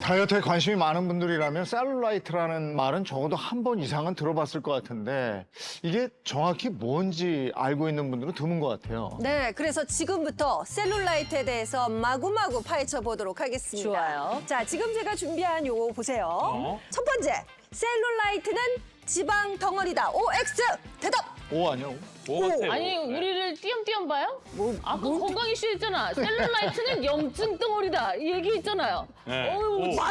다이어트에 관심이 많은 분들이라면 셀룰라이트라는 말은 적어도 한 번 이상은 들어봤을 것 같은데 이게 정확히 뭔지 알고 있는 분들은 드문 것 같아요. 네, 그래서 지금부터 셀룰라이트에 대해서 마구마구 파헤쳐 보도록 하겠습니다. 좋아요. 자, 지금 제가 준비한 요거 보세요. 첫 번째, 셀룰라이트는 지방 덩어리다. OX 대답. 오 아니야? 오 같아요. 아니 우리를 띄엄띄엄 봐요? 아까 건강 이슈 있잖아. 셀룰라이트는 염증 덩어리다. 이 얘기 있잖아요. 네. 어휴, 오. 진짜.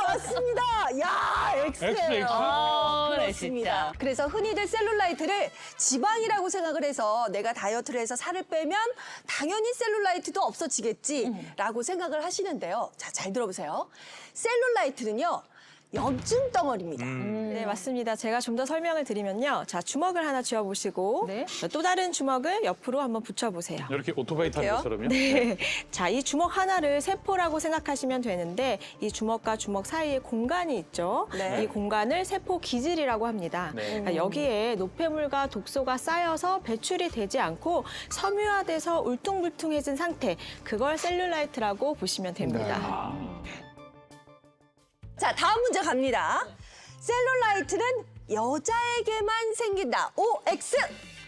맞습니다. 야, X예요. X. 아, 네, 그렇습니다. 진짜. 그래서 흔히들 셀룰라이트를 지방이라고 생각을 해서 내가 다이어트를 해서 살을 빼면 당연히 셀룰라이트도 없어지겠지라고 생각을 하시는데요. 자, 잘 들어보세요. 셀룰라이트는요. 염증 덩어리입니다. 네, 맞습니다. 제가 좀 더 설명을 드리면요. 자, 주먹을 하나 쥐어보시고 네. 또 다른 주먹을 옆으로 한번 붙여보세요. 이렇게 오토바이 타는 어때요? 것처럼요? 네. 자, 이 주먹 하나를 세포라고 생각하시면 되는데 이 주먹과 주먹 사이에 공간이 있죠. 네. 이 공간을 세포 기질이라고 합니다. 네. 그러니까 여기에 노폐물과 독소가 쌓여서 배출이 되지 않고 섬유화돼서 울퉁불퉁해진 상태, 그걸 셀룰라이트라고 보시면 됩니다. 자, 다음 문제 갑니다. 셀룰라이트는 여자에게만 생긴다. OX.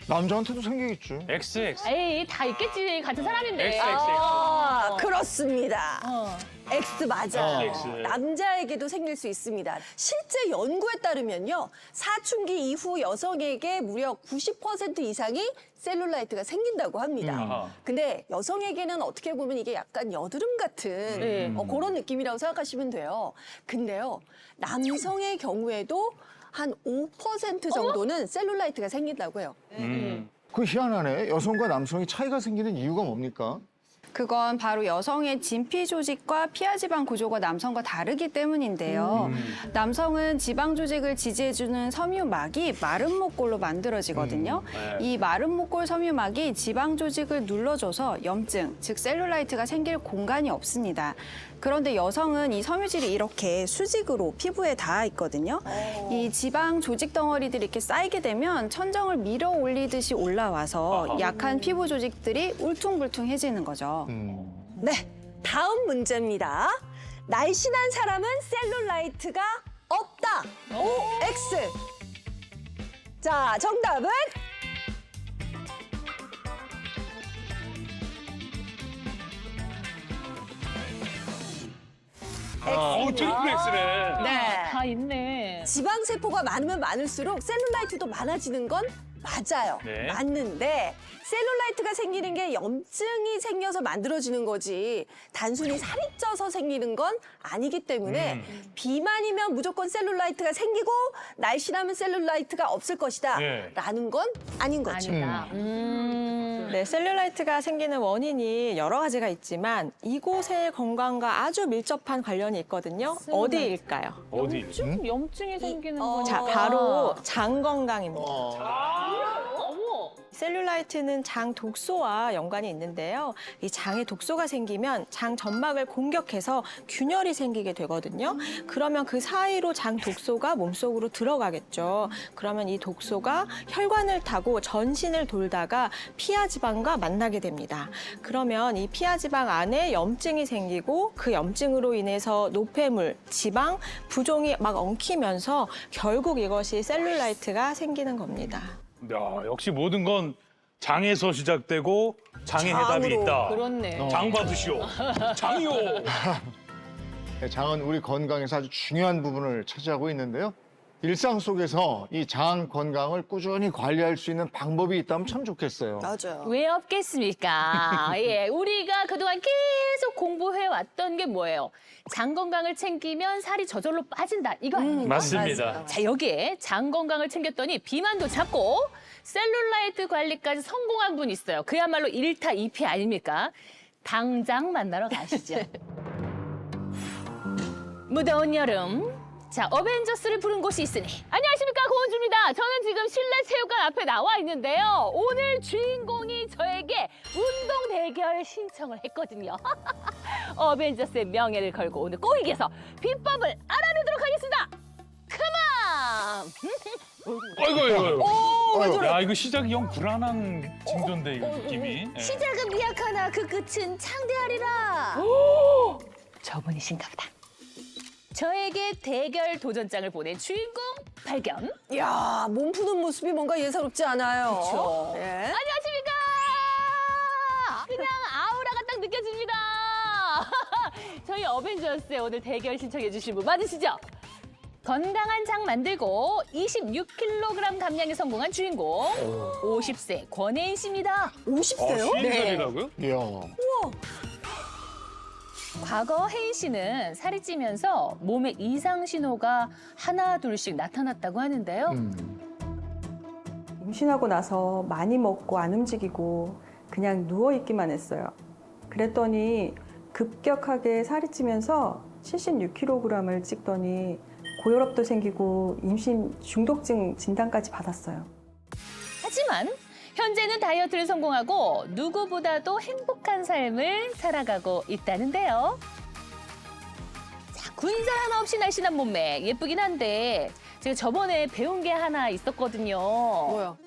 남자한테도 생기겠지. XX. 에이 다 있겠지. 같은 사람인데. XX. 아, 그렇습니다. 어. X 맞아요. X. 남자에게도 생길 수 있습니다. 실제 연구에 따르면요. 사춘기 이후 여성에게 무려 90% 이상이 셀룰라이트가 생긴다고 합니다. 아하. 근데 여성에게는 어떻게 보면 이게 약간 여드름 같은 네. 그런 느낌이라고 생각하시면 돼요. 근데요. 남성의 경우에도 한 5% 정도는 셀룰라이트가 생긴다고 해요. 그 희한하네. 여성과 남성이 차이가 생기는 이유가 뭡니까? 그건 바로 여성의 진피 조직과 피하 지방 구조가 남성과 다르기 때문인데요. 남성은 지방 조직을 지지해주는 섬유막이 마른 목골로 만들어지거든요. 네. 이 마른 목골 섬유막이 지방 조직을 눌러줘서 염증, 즉 셀룰라이트가 생길 공간이 없습니다. 그런데 여성은 이 섬유질이 이렇게 수직으로 피부에 닿아 있거든요. 이 지방 조직 덩어리들이 이렇게 쌓이게 되면 천정을 밀어 올리듯이 올라와서 약한 피부 조직들이 울퉁불퉁해지는 거죠. 네, 다음 문제입니다. 날씬한 사람은 셀룰라이트가 없다. OX. 자, 정답은 트리플 X네. 네. 다 있네. 지방 세포가 많으면 많을수록 셀룰라이트도 많아지는 건 맞아요. 네. 맞는데 셀룰라이트가 생기는 게 염증이 생겨서 만들어지는 거지 단순히 살이 쪄서 생기는 건 아니기 때문에 비만이면 무조건 셀룰라이트가 생기고 날씬하면 셀룰라이트가 없을 것이다 네. 라는 건 아닌 거죠. 아니다. 네, 셀룰라이트가 생기는 원인이 여러 가지가 있지만 이곳의 건강과 아주 밀접한 관련이 있거든요. 어디일까요? 어디? 염증이 생기는 어. 거. 자, 바로 장 건강입니다. 어머. 셀룰라이트는 장 독소와 연관이 있는데요. 이 장에 독소가 생기면 장 점막을 공격해서 균열이 생기게 되거든요. 그러면 그 사이로 장 독소가 몸속으로 들어가겠죠. 그러면 이 독소가 혈관을 타고 전신을 돌다가 피하 지방과 만나게 됩니다. 그러면 이 피하 지방 안에 염증이 생기고 그 염증으로 인해서 노폐물, 지방, 부종이 막 엉키면서 결국 이것이 셀룰라이트가 생기는 겁니다. 야, 역시 모든 건 장에서 시작되고 장에 해답이 장으로. 있다. 그렇네. 장 받으시오. 장이요. 네, 장은 우리 건강에서 아주 중요한 부분을 차지하고 있는데요. 일상 속에서 이 장 건강을 꾸준히 관리할 수 있는 방법이 있다면 참 좋겠어요. 맞아요. 왜 없겠습니까? 예, 우리가 그동안 계속 공부해왔던 게 뭐예요? 장 건강을 챙기면 살이 저절로 빠진다. 이거 아닙니까? 맞습니다. 자, 여기에 장 건강을 챙겼더니 비만도 잡고 셀룰라이트 관리까지 성공한 분이 있어요. 그야말로 1타 2피 아닙니까? 당장 만나러 가시죠. 무더운 여름. 자, 어벤져스를 부른 곳이 있으니. 안녕하십니까, 고은주입니다. 저는 지금 실내 체육관 앞에 나와 있는데요. 오늘 주인공이 저에게 운동 대결 신청을 했거든요. 어벤져스의 명예를 걸고 오늘 꼭 이겨서 비법을 알아내도록 하겠습니다. 컴온! 아이고, 아이고. 오, 왜 저래? 야, 이거 시작이 영 불안한 징조인데, 이 느낌이. 예. 시작은 미약하나 그 끝은 창대하리라. 저분이신가 보다. 저에게 대결 도전장을 보낸 주인공 발견. 이야, 몸 푸는 모습이 뭔가 예사롭지 않아요. 그쵸. 예. 안녕하십니까? 그냥 아우라가 딱 느껴집니다. 저희 어벤져스에 오늘 대결 신청해 주신 분 맞으시죠? 건강한 장 만들고 26kg 감량에 성공한 주인공 50세 권혜인 씨입니다. 50세요? 50살이라고요? 이야. 과거 혜인 씨는 살이 찌면서 몸에 이상 신호가 하나 둘씩 나타났다고 하는데요. 임신하고 나서 많이 먹고 안 움직이고 그냥 누워 있기만 했어요. 그랬더니 급격하게 살이 찌면서 76kg을 찍더니 고혈압도 생기고 임신 중독증 진단까지 받았어요. 하지만 현재는 다이어트를 성공하고 누구보다도 행복한 삶을 살아가고 있다는데요. 자, 군살 하나 없이 날씬한 몸매 예쁘긴 한데 제가 저번에 배운 게 하나 있었거든요. 뭐야?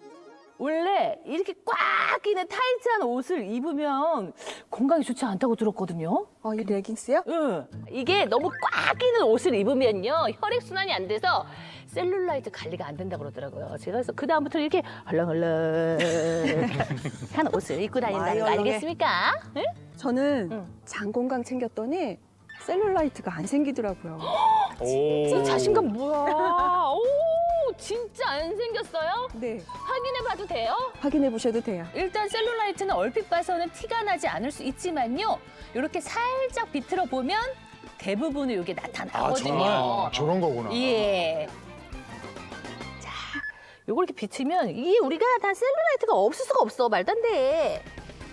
원래 이렇게 꽉 끼는 타이트한 옷을 입으면 건강에 좋지 않다고 들었거든요. 이 레깅스요? 응. 이게 너무 꽉 끼는 옷을 입으면요. 혈액순환이 안 돼서 셀룰라이트 관리가 안 된다고 그러더라고요. 제가 그래서 그다음부터 이렇게 헐렁헐렁한 옷을 입고 다닌다는 거 얼렁해. 아니겠습니까? 응? 저는 응. 장 건강 챙겼더니 셀룰라이트가 안 생기더라고요. 이 자신감 뭐야? 오, 진짜 안 생겼어요? 네, 확인해봐도 돼요? 확인해 보셔도 돼요. 일단 셀룰라이트는 얼핏 봐서는 티가 나지 않을 수 있지만요. 이렇게 살짝 비틀어 보면 대부분은 이게 나타나거든요. 정말? 저런 거구나. 예. 자, 요걸 이렇게 비치면 이게 우리가 다 셀룰라이트가 없을 수가 없어. 말도 안 돼.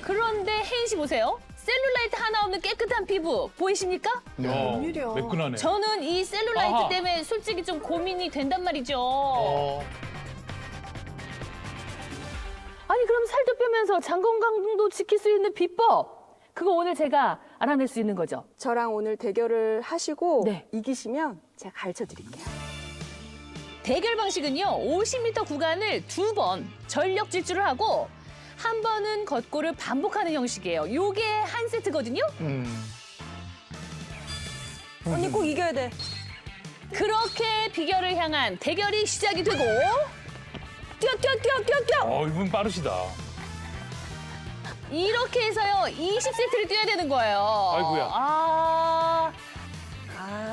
그런데 혜인 씨 보세요. 셀룰라이트 하나 없는 깨끗한 피부 보이십니까? 네. 웬일이야. 매끈하네. 저는 이 셀룰라이트 아하. 때문에 솔직히 좀 고민이 된단 말이죠. 아니 그럼 살도 빼면서 장 건강도 지킬 수 있는 비법 그거 오늘 제가 알아낼 수 있는 거죠? 저랑 오늘 대결을 하시고 네. 이기시면 제가 가르쳐 드릴게요. 대결 방식은요 50m 구간을 2번 전력 질주를 하고 한 번은 걷고를 반복하는 형식이에요. 요게 한 세트거든요. 언니 꼭 이겨야 돼. 그렇게 비결을 향한 대결이 시작이 되고 뛰어. 이분 빠르시다. 이렇게 해서요 20세트를 뛰어야 되는 거예요. 아이고야.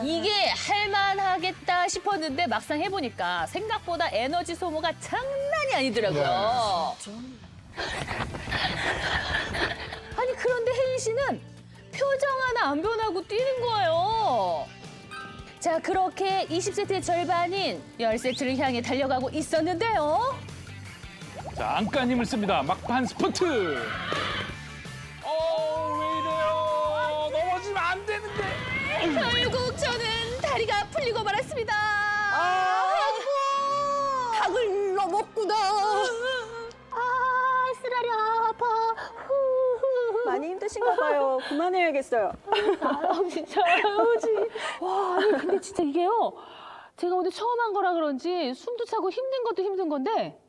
이게 할만하겠다 싶었는데 막상 해보니까 생각보다 에너지 소모가 장난이 아니더라고요. 아니 그런데 혜인 씨는 표정 하나 안 변하고 뛰는 거예요. 자 그렇게 20세트의 절반인 10세트를 향해 달려가고 있었는데요. 자, 안간힘을 씁니다. 막판 스포트. 왜 이래요? 넘어지면 안 되는데. 결국 저는 다리가 풀리고 말았습니다. 닭을 넘었구나. 쓰라려 아파. 후후후. 많이 힘드신가 봐요. 그만해야겠어요. 진짜 와 아니 근데 진짜 이게요 제가 오늘 처음 한 거라 그런지 숨도 차고 힘든 것도 힘든 건데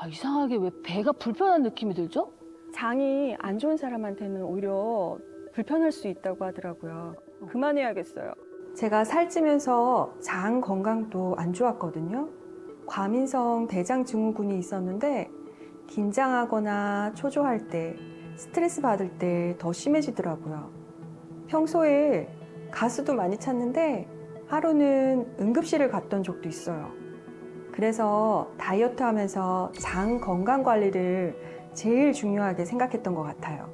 이상하게 왜 배가 불편한 느낌이 들죠? 장이 안 좋은 사람한테는 오히려 불편할 수 있다고 하더라고요. 그만해야겠어요. 제가 살찌면서 장 건강도 안 좋았거든요. 과민성 대장 증후군이 있었는데 긴장하거나 초조할 때, 스트레스 받을 때 더 심해지더라고요. 평소에 가스도 많이 찼는데 하루는 응급실을 갔던 적도 있어요. 그래서 다이어트 하면서 장 건강 관리를 제일 중요하게 생각했던 것 같아요.